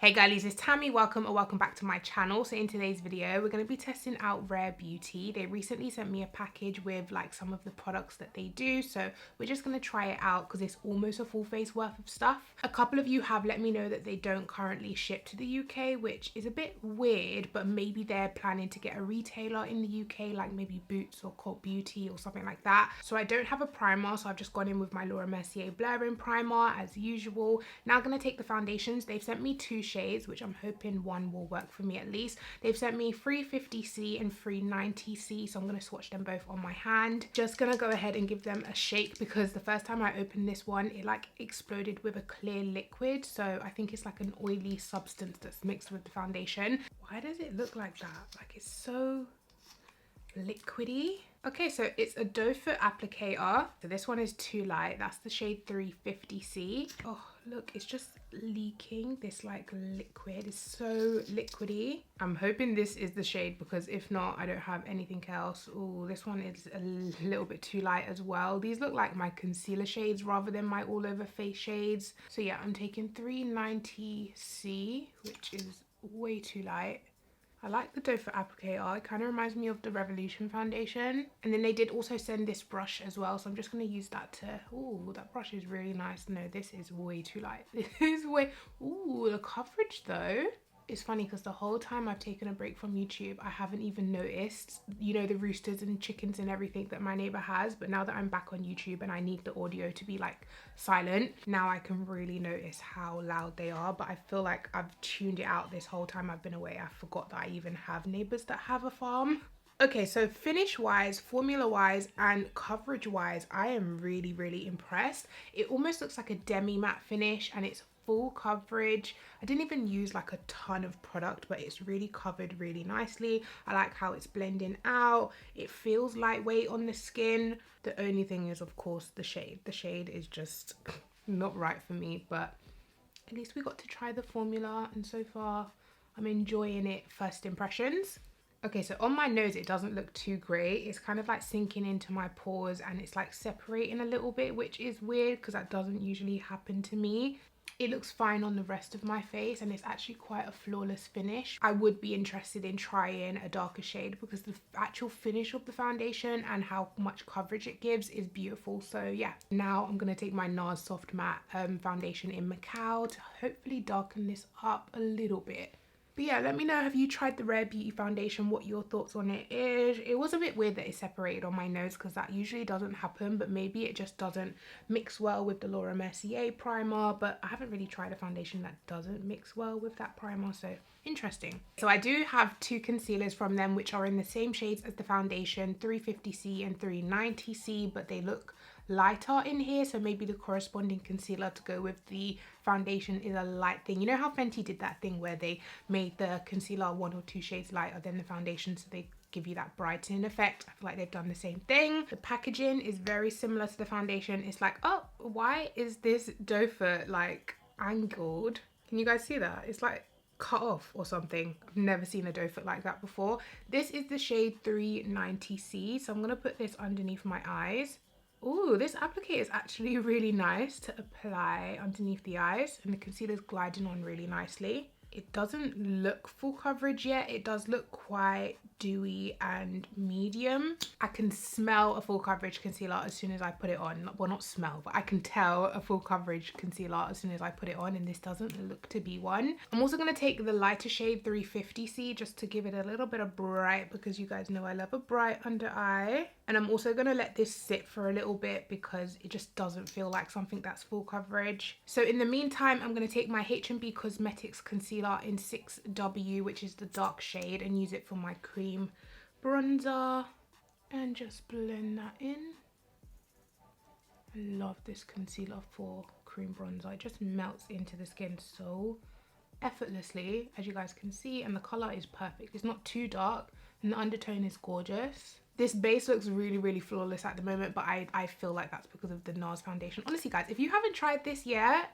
Hey girlies, it's Tammy. Welcome or welcome back to my channel. So in today's video, we're going to be testing out Rare Beauty. They recently sent me a package with like some of the products that they do. So we're just going to try it out because it's almost a full face worth of stuff. A couple of you have let me know that they don't currently ship to the UK, which is a bit weird, but maybe they're planning to get a retailer in the UK, like maybe Boots or Cult Beauty or something like that. So I don't have a primer, so I've just gone in with my Laura Mercier Blurring Primer as usual. Now I'm going to take the foundations. They've sent me two shades, which I'm hoping one will work for me at least. They've sent me 350C and 390C, so I'm going to swatch them both on my hand. Just going to go ahead and give them a shake because the first time I opened this one, it like exploded with a clear liquid. So I think it's like an oily substance that's mixed with the foundation. Why does it look like that? Like it's so liquidy. Okay, so it's a doe foot applicator. So this one is too light. That's the shade 350C. Oh, look, it's just leaking. This like liquid is so liquidy. I'm hoping this is the shade because if not, I don't have anything else. Oh, this one is a little bit too light as well. These look like my concealer shades rather than my all over face shades. So yeah, I'm taking 390C, which is way too light. I like the doe foot applicator. It kind of reminds me of the Revolution foundation. And then they did also send this brush as well. So I'm just going to use that to... Ooh, that brush is really nice. No, this is way too light. This is way... Ooh, the coverage though. It's funny because the whole time I've taken a break from YouTube, I haven't even noticed, you know, the roosters and chickens and everything that my neighbor has. But now that I'm back on YouTube and I need the audio to be like silent, now I can really notice how loud they are. But I feel like I've tuned it out this whole time I've been away. I forgot that I even have neighbors that have a farm. Okay, so finish wise, formula wise, and coverage wise, I am really, really impressed. It almost looks like a demi matte finish and it's full coverage. I didn't even use like a ton of product, but it's really covered really nicely. I like how it's blending out. It feels lightweight on the skin. The only thing is, of course, the shade. The shade is just not right for me, but at least we got to try the formula, and so far I'm enjoying it. First impressions. Okay, so on my nose, it doesn't look too great. It's kind of like sinking into my pores and it's like separating a little bit, which is weird because that doesn't usually happen to me. It looks fine on the rest of my face and it's actually quite a flawless finish. I would be interested in trying a darker shade because the actual finish of the foundation and how much coverage it gives is beautiful. So yeah, now I'm going to take my NARS Soft Matte foundation in Macao to hopefully darken this up a little bit. But yeah, let me know, have you tried the Rare Beauty foundation, what your thoughts on it is. It was a bit weird that it separated on my nose because that usually doesn't happen, but maybe it just doesn't mix well with the Laura Mercier primer. But I haven't really tried a foundation that doesn't mix well with that primer, so interesting. So I do have two concealers from them which are in the same shades as the foundation, 350C and 390C, but they look lighter in here, so maybe the corresponding concealer to go with the foundation is a light thing. You know how Fenty did that thing where they made the concealer 1 or 2 shades lighter than the foundation, so they give you that brightening effect? I feel like they've done the same thing. The packaging is very similar to the foundation. It's like, oh, why is this doe foot like angled? Can you guys see that? It's like cut off or something. I've never seen a doe foot like that before. This is the shade 390C, so I'm gonna put this underneath my eyes. Oh, this applicator is actually really nice to apply underneath the eyes, and the concealer's gliding on really nicely. It doesn't look full coverage yet. It does look quite dewy and medium. I can smell a full coverage concealer as soon as I put it on. Well, not smell, but I can tell a full coverage concealer as soon as I put it on, and this doesn't look to be one. I'm also going to take the lighter shade 350C just to give it a little bit of bright, because you guys know I love a bright under eye. And I'm also going to let this sit for a little bit because it just doesn't feel like something that's full coverage. So in the meantime, I'm going to take my HNB Cosmetics concealer in 6W, which is the dark shade, and use it for my cream bronzer and just blend that in. I love this concealer for cream bronzer. It just melts into the skin so effortlessly, as you guys can see, and the color is perfect. It's not too dark and the undertone is gorgeous. This base looks really, really flawless at the moment, but I feel like that's because of the NARS foundation. Honestly, guys, if you haven't tried this yet,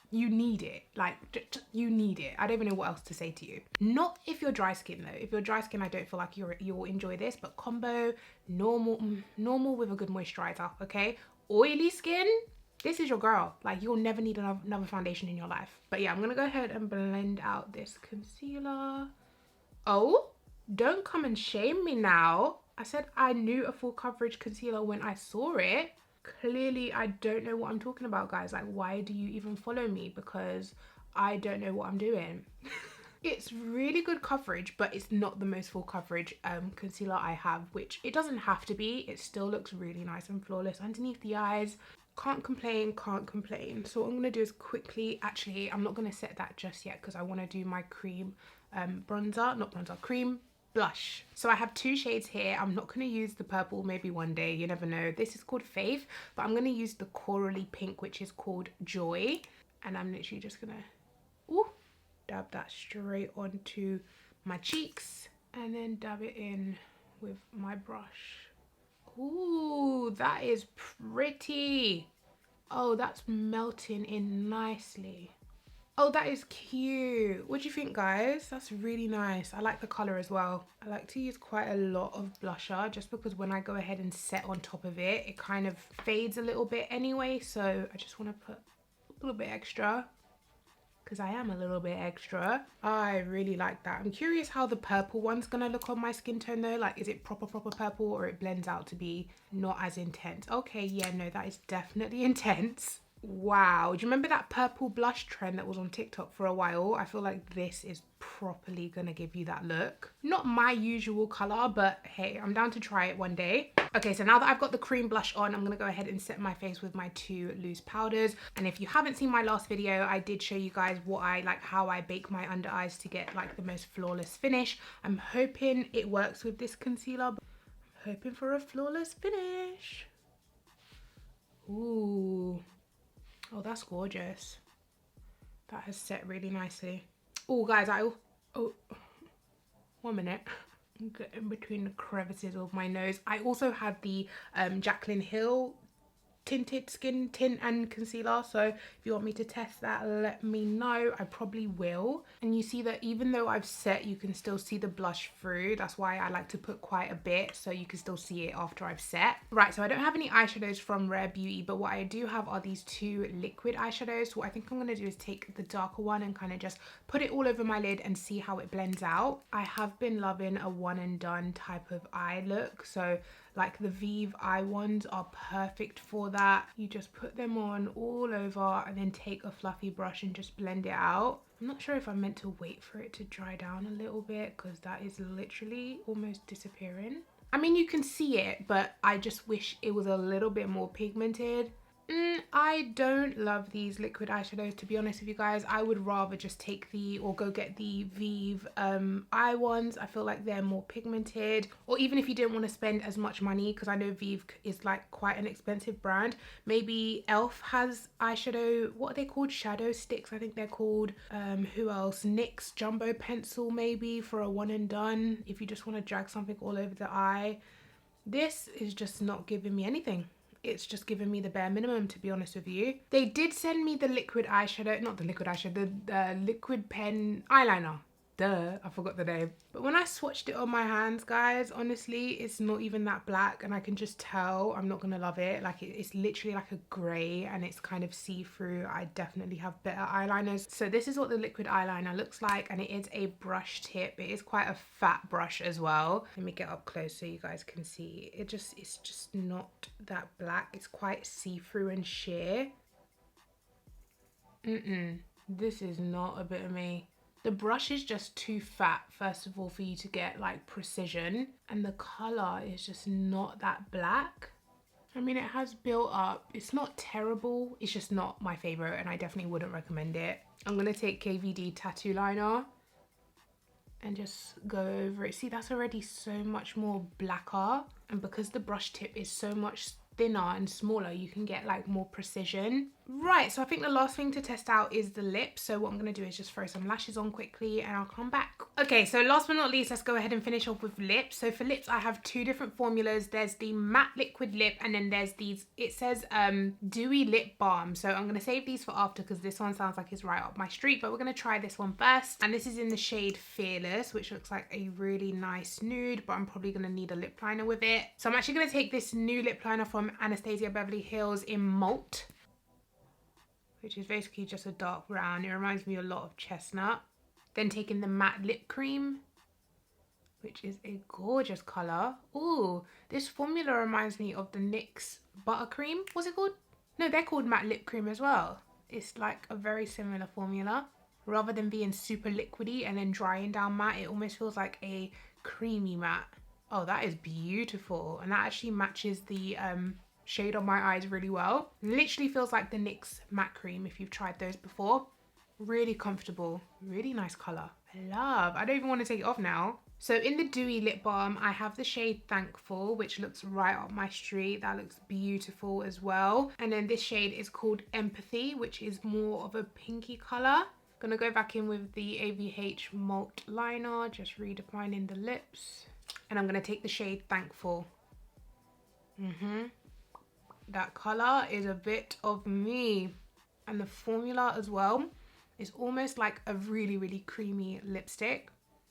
you need it. Like, you need it. I don't even know what else to say to you. Not if you're dry skin though. If you're dry skin, I don't feel like you'll enjoy this, but combo, normal with a good moisturizer, okay? Oily skin, this is your girl. Like, you'll never need another foundation in your life. But yeah, I'm gonna go ahead and blend out this concealer. Oh, don't come and shame me now. I said I knew a full coverage concealer when I saw it. Clearly, I don't know what I'm talking about, guys. Like, why do you even follow me? Because I don't know what I'm doing. It's really good coverage, but it's not the most full coverage concealer I have, which it doesn't have to be. It still looks really nice and flawless underneath the eyes. Can't complain, can't complain. So what I'm going to do is quickly, actually, I'm not going to set that just yet because I want to do my cream cream blush. So I have two shades here. I'm not going to use the purple, maybe one day, you never know. This is called Faith, but I'm going to use the corally pink, which is called Joy. And I'm literally just going to dab that straight onto my cheeks and then dab it in with my brush. Ooh, that is pretty. Oh, that's melting in nicely. Oh, that is cute. What do you think, guys? That's really nice. I like the color as well. I like to use quite a lot of blusher just because when I go ahead and set on top of it, it kind of fades a little bit anyway. So I just want to put a little bit extra because I am a little bit extra. I really like that. I'm curious how the purple one's gonna look on my skin tone though. Like, is it proper purple, or it blends out to be not as intense? Okay, yeah, no, that is definitely intense. Wow, do you remember that purple blush trend that was on TikTok for a while? I feel like this is properly gonna give you that look. Not my usual color, but hey, I'm down to try it one day. Okay, so now that I've got the cream blush on, I'm gonna go ahead and set my face with my two loose powders. And if you haven't seen my last video, I did show you guys how I bake my under eyes to get like the most flawless finish. I'm hoping it works with this concealer. I'm hoping for a flawless finish. Ooh. Oh, that's gorgeous. That has set really nicely. Oh, guys, oh, 1 minute. Get in between the crevices of my nose. I also have the Jaclyn Hill tinted skin tint and concealer, so if you want me to test that, let me know. I probably will. And you see that even though I've set, you can still see the blush through. That's why I like to put quite a bit so you can still see it after I've set. Right, so I don't have any eyeshadows from Rare Beauty, but what I do have are these two liquid eyeshadows. So what I think I'm going to do is take the darker one and kind of just put it all over my lid and see how it blends out. I have been loving a one and done type of eye look, so like the Vive eye ones are perfect for that. You just put them on all over and then take a fluffy brush and just blend it out. I'm not sure if I'm meant to wait for it to dry down a little bit because that is literally almost disappearing. I mean, you can see it, but I just wish it was a little bit more pigmented. I don't love these liquid eyeshadows, to be honest with you guys. I would rather just take go get the Vive eye ones. I feel like they're more pigmented. Or even if you didn't want to spend as much money, because I know Vive is like quite an expensive brand. Maybe e.l.f. has eyeshadow, what are they called? Shadow sticks, I think they're called. Who else? NYX jumbo pencil maybe for a one and done if you just want to drag something all over the eye. This is just not giving me anything. It's just giving me the bare minimum, to be honest with you. They did send me the liquid eyeshadow, not the liquid eyeshadow, the liquid pen eyeliner. Duh, I forgot the name. But when I swatched it on my hands, guys, honestly, it's not even that black, and I can just tell I'm not gonna love it. Like, it's literally like a grey and it's kind of see-through. I definitely have better eyeliners. So this is what the liquid eyeliner looks like, and it is a brush tip. It is quite a fat brush as well. Let me get up close so you guys can see. It's just not that black. It's quite see-through and sheer. This is not a bit of me. The brush is just too fat, first of all, for you to get like precision, and the color is just not that black. I mean, it has built up. It's not terrible, it's just not my favorite, and I definitely wouldn't recommend it. I'm gonna take KVD tattoo liner and just go over it. See, that's already so much more blacker, and because the brush tip is so much thinner and smaller, you can get like more precision. Right, so I think the last thing to test out is the lips. So what I'm gonna do is just throw some lashes on quickly and I'll come back. Okay, so last but not least, let's go ahead and finish off with lips. So for lips, I have two different formulas. There's the matte liquid lip, and then there's these, it says dewy lip balm. So I'm gonna save these for after because this one sounds like it's right up my street, but we're gonna try this one first. And this is in the shade Fearless, which looks like a really nice nude, but I'm probably gonna need a lip liner with it. So I'm actually gonna take this new lip liner from Anastasia Beverly Hills in Malt. which is basically just a dark brown. It reminds me a lot of chestnut. Then taking the matte lip cream, which is a gorgeous colour. Ooh, this formula reminds me of the NYX buttercream. What's it called? No, they're called matte lip cream as well. It's like a very similar formula. Rather than being super liquidy and then drying down matte, it almost feels like a creamy matte. Oh, that is beautiful. And that actually matches the shade on my eyes really well. Literally feels like the NYX matte cream if you've tried those before. Really comfortable, really nice colour. I don't even want to take it off now. So in the dewy lip balm, I have the shade Thankful, which looks right up my street. That looks beautiful as well. And then this shade is called Empathy, which is more of a pinky colour. Gonna go back in with the AVH Malt Liner, just redefining the lips. And I'm gonna take the shade Thankful. That colour is a bit of me. And the formula as well is almost like a really, really creamy lipstick.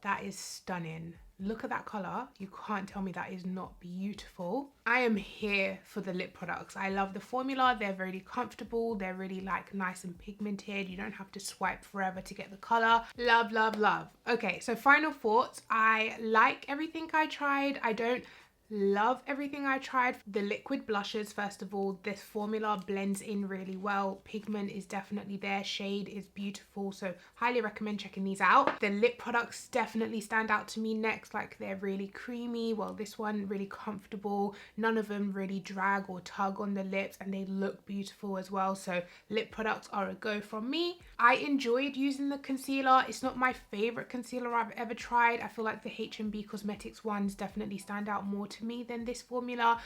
That is stunning. Look at that colour. You can't tell me that is not beautiful. I am here for the lip products. I love the formula. They're really comfortable. They're really like nice and pigmented. You don't have to swipe forever to get the colour. Love, love, love. Okay, so final thoughts. I like everything I tried. I don't love everything I tried. The liquid blushes, first of all, this formula blends in really well. Pigment is definitely there. Shade is beautiful. So highly recommend checking these out. The lip products definitely stand out to me next. Like they're really creamy. Well, this one really comfortable. None of them really drag or tug on the lips and they look beautiful as well. So lip products are a go from me. I enjoyed using the concealer. It's not my favorite concealer I've ever tried. I feel like the HNB Cosmetics ones definitely stand out more to me than this formula,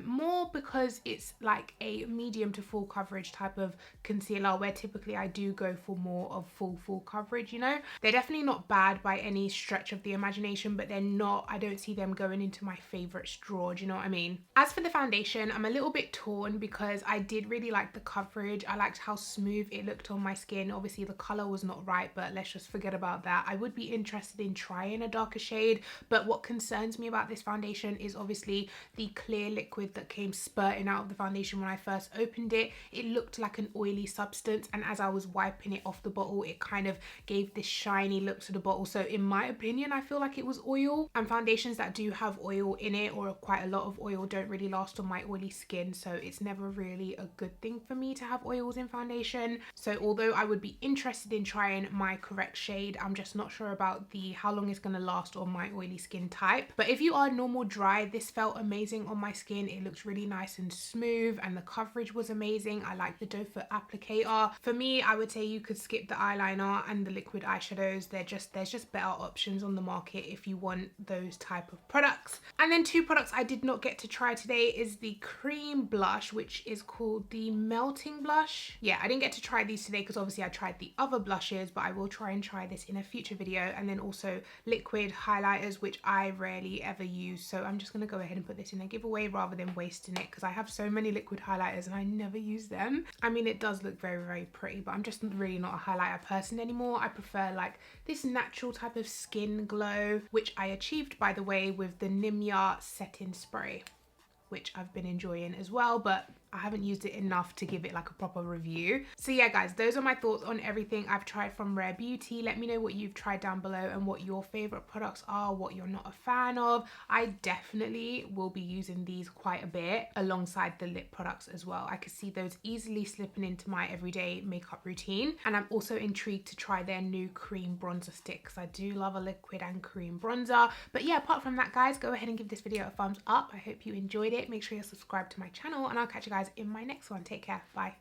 more because it's like a medium to full coverage type of concealer, where typically I do go for more of full coverage, you know. They're definitely not bad by any stretch of the imagination, but they're not, I don't see them going into my favorite drawer, do you know what I mean? As for the foundation, I'm a little bit torn because I did really like the coverage. I liked how smooth it looked on my skin. Obviously the color was not right, but let's just forget about that. I would be interested in trying a darker shade, but what concerns me about this foundation is obviously the clear liquid that came spurting out of the foundation when I first opened it. It looked like an oily substance, and as I was wiping it off the bottle, it kind of gave this shiny look to the bottle. So in my opinion, I feel like it was oil, and foundations that do have oil in it or quite a lot of oil don't really last on my oily skin, so it's never really a good thing for me to have oils in foundation. So although I would be interested in trying my correct shade, I'm just not sure about the how long it's going to last on my oily skin type. But if you are normal dry, this felt amazing on my skin. It looks really nice and smooth, and the coverage was amazing. I like the doe foot applicator. For me, I would say you could skip the eyeliner and the liquid eyeshadows. There's just better options on the market if you want those type of products. And then two products I did not get to try today is the cream blush, which is called the Melting Blush. Yeah, I didn't get to try these today because obviously I tried the other blushes, but I will try this in a future video. And then also liquid highlighters, which I rarely ever use, so I'm just gonna go ahead and put this in a giveaway rather than wasting it, because I have so many liquid highlighters and I never use them. I mean, it does look very, very pretty, but I'm just really not a highlighter person anymore. I prefer like this natural type of skin glow, which I achieved, by the way, with the Nimya setting spray, which I've been enjoying as well, but I haven't used it enough to give it like a proper review. So yeah guys, those are my thoughts on everything I've tried from Rare Beauty. Let me know what you've tried down below and what your favorite products are, what you're not a fan of. I definitely will be using these quite a bit alongside the lip products as well. I could see those easily slipping into my everyday makeup routine, and I'm also intrigued to try their new cream bronzer stick because I do love a liquid and cream bronzer. But yeah, apart from that guys, go ahead and give this video a thumbs up. I hope you enjoyed it. Make sure you're subscribed to my channel, and I'll catch you guys in my next one. Take care. Bye.